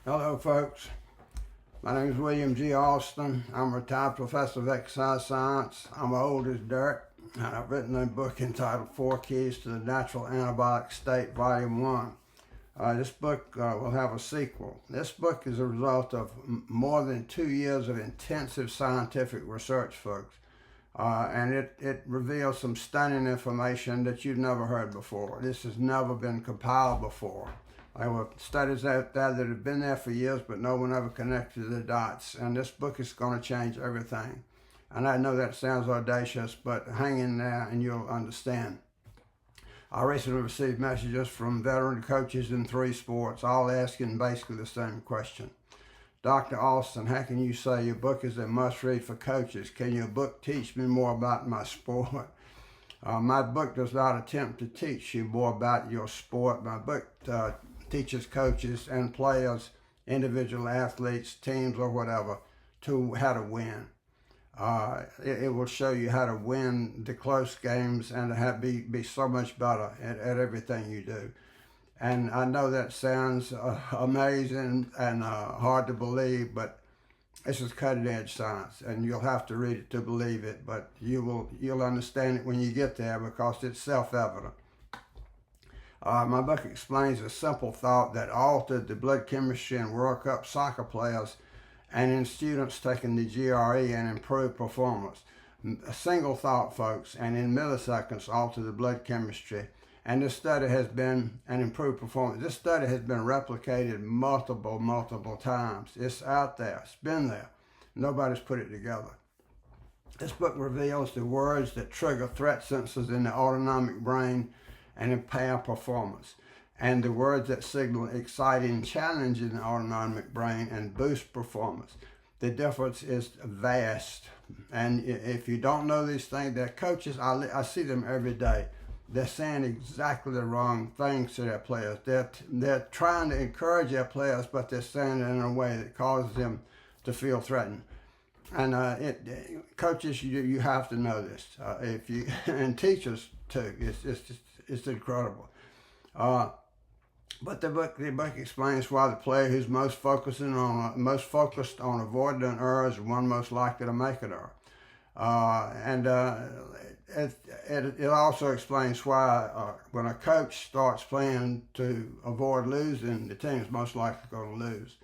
Hello folks, my name is William G. Alston. I'm a retired professor of exercise science. I'm old as dirt, and I've written a book entitled 4 Keys to the Natural Anabolic State, Volume 1. This book will have a sequel. This book is a result of more than 2 years of intensive scientific research, folks. And it reveals some stunning information that you've never heard before. This has never been compiled before. There were studies out there that have been there for years, but no one ever connected the dots. And this book is going to change everything. And I know that sounds audacious, but hang in there and you'll understand. I recently received messages from veteran coaches in 3 sports, all asking basically the same question. Dr. Alston, how can you say your book is a must-read for coaches? Can your book teach me more about my sport? My book does not attempt to teach you more about your sport. My book teaches coaches and players, individual athletes, teams, or whatever, to how to win. It will show you how to win the close games and to be so much better at everything you do. And I know that sounds amazing and hard to believe, but this is cutting-edge science, and you'll have to read it to believe it. But you'll understand it when you get there because it's self-evident. My book explains a simple thought that altered the blood chemistry in World Cup soccer players and in students taking the GRE and improved performance. A single thought, folks, and in milliseconds altered the blood chemistry. And this study has been an improved performance. This study has been replicated multiple times. It's out there. It's been there. Nobody's put it together. This book reveals the words that trigger threat sensors in the autonomic brain and impair performance, and the words that signal exciting challenge in the autonomic brain and boost performance. The difference is vast. And if you don't know these things, they're coaches. I see them every day. They're saying exactly the wrong things to their players. They're trying to encourage their players, but they're saying it in a way that causes them to feel threatened. And coaches, you have to know this. And teachers too. It's incredible. But the book explains why the player who's most focused on avoiding an error is the one most likely to make an error. It also explains why when a coach starts playing to avoid losing, the team is most likely going to lose.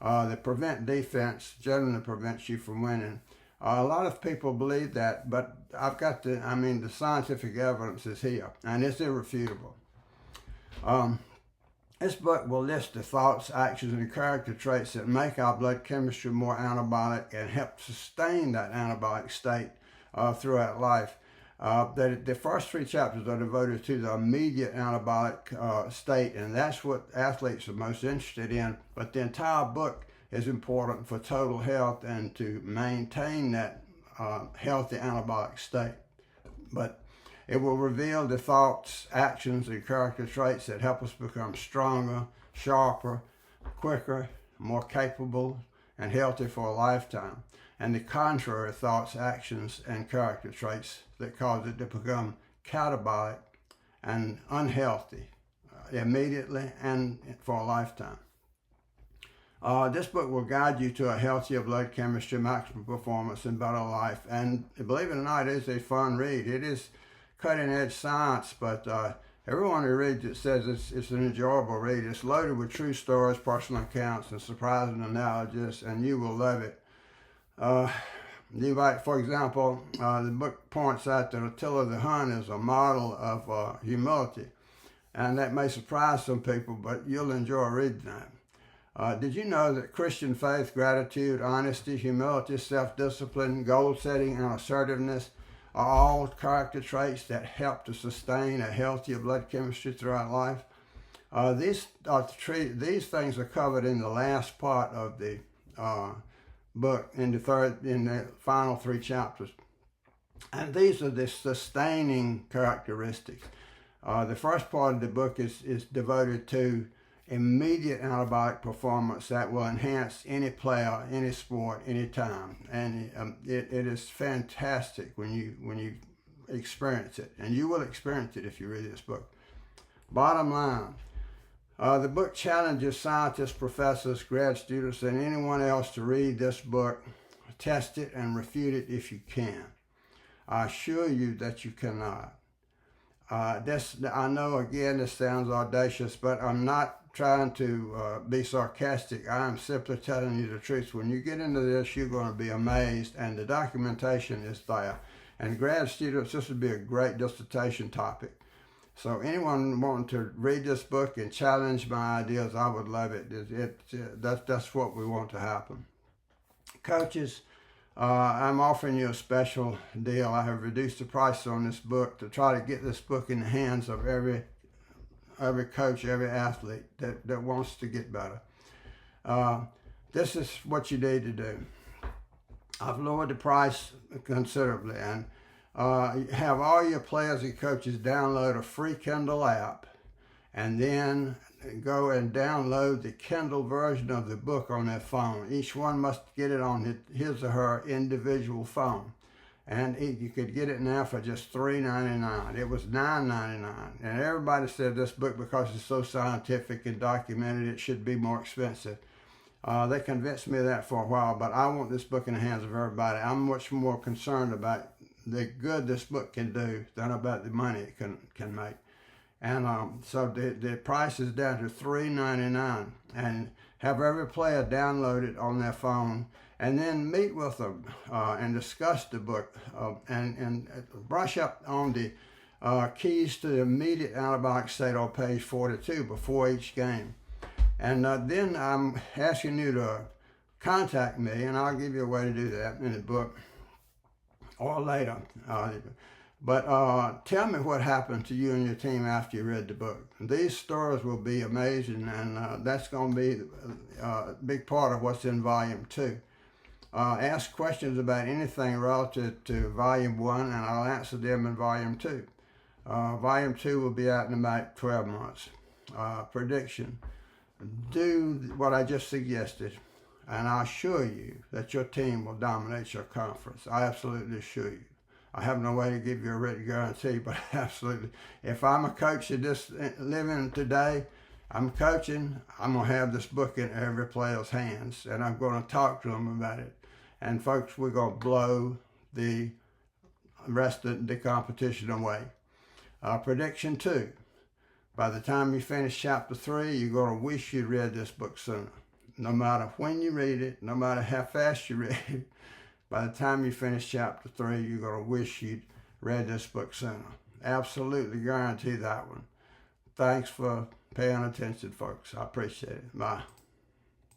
The prevent defense generally prevents you from winning. A lot of people believe that, but the scientific evidence is here, and it's irrefutable. This book will list the thoughts, actions, and character traits that make our blood chemistry more anabolic and help sustain that anabolic state throughout life. The first 3 chapters are devoted to the immediate anabolic state, and that's what athletes are most interested in. But the entire book is important for total health and to maintain that healthy anabolic state. But it will reveal the thoughts, actions, and character traits that help us become stronger, sharper, quicker, more capable, and healthy for a lifetime. And the contrary thoughts, actions, and character traits that cause it to become catabolic and unhealthy immediately and for a lifetime. This book will guide you to a healthier blood chemistry, maximum performance, and better life. And believe it or not, it is a fun read. It is cutting-edge science, but everyone who reads it says it's an enjoyable read. It's loaded with true stories, personal accounts, and surprising analogies, and you will love it. You might, for example, the book points out that Attila the Hun is a model of humility, and that may surprise some people, but you'll enjoy reading that. Did you know that Christian faith, gratitude, honesty, humility, self-discipline, goal setting, and assertiveness are all character traits that help to sustain a healthier blood chemistry throughout life? These things are covered in the last part of the book, in the final 3 chapters. And these are the sustaining characteristics. The first part of the book is devoted to immediate anabolic performance that will enhance any player, any sport, any time. And it is fantastic when you experience it. And you will experience it if you read this book. Bottom line, The book challenges scientists, professors, grad students, and anyone else to read this book, test it, and refute it if you can. I assure you that you cannot. I know, again, this sounds audacious, but I'm not trying to be sarcastic. I am simply telling you the truth. When you get into this, you're going to be amazed, and the documentation is there. And grad students, this would be a great dissertation topic. So anyone wanting to read this book and challenge my ideas, I would love it. That's what we want to happen. Coaches, I'm offering you a special deal. I have reduced the price on this book to try to get this book in the hands of every coach, every athlete that wants to get better. This is what you need to do. I've lowered the price considerably, and have all your players and coaches download a free Kindle app, and then go and download the Kindle version of the book on their phone. Each one must get it on his or her individual phone. And you could get it now for just $3.99. It was $9.99. And everybody said this book, because it's so scientific and documented, it should be more expensive. They convinced me of that for a while, but I want this book in the hands of everybody. I'm much more concerned about the good this book can do than about the money it can make. And so the price is down to $3.99, and have every player download it on their phone, and then meet with them and discuss the book and brush up on the keys to the immediate anabolic state on page 42 before each game. And then I'm asking you to contact me, and I'll give you a way to do that in the book or later. But tell me what happened to you and your team after you read the book. These stories will be amazing, and that's going to be a big part of what's in Volume 2. Ask questions about anything relative to Volume 1, and I'll answer them in Volume 2. Volume 2 will be out in about 12 months. Prediction. Do what I just suggested, and I assure you that your team will dominate your conference. I absolutely assure you. I have no way to give you a written guarantee, but absolutely. If I'm a coach in this living today, I'm coaching, I'm going to have this book in every player's hands, and I'm going to talk to them about it. And folks, we're going to blow the rest of the competition away. Prediction 2. By the time you finish chapter 3, you're going to wish you'd read this book sooner. No matter when you read it, no matter how fast you read it, by the time you finish chapter 3, you're going to wish you'd read this book sooner. Absolutely guarantee that one. Thanks for paying attention, folks. I appreciate it. Bye.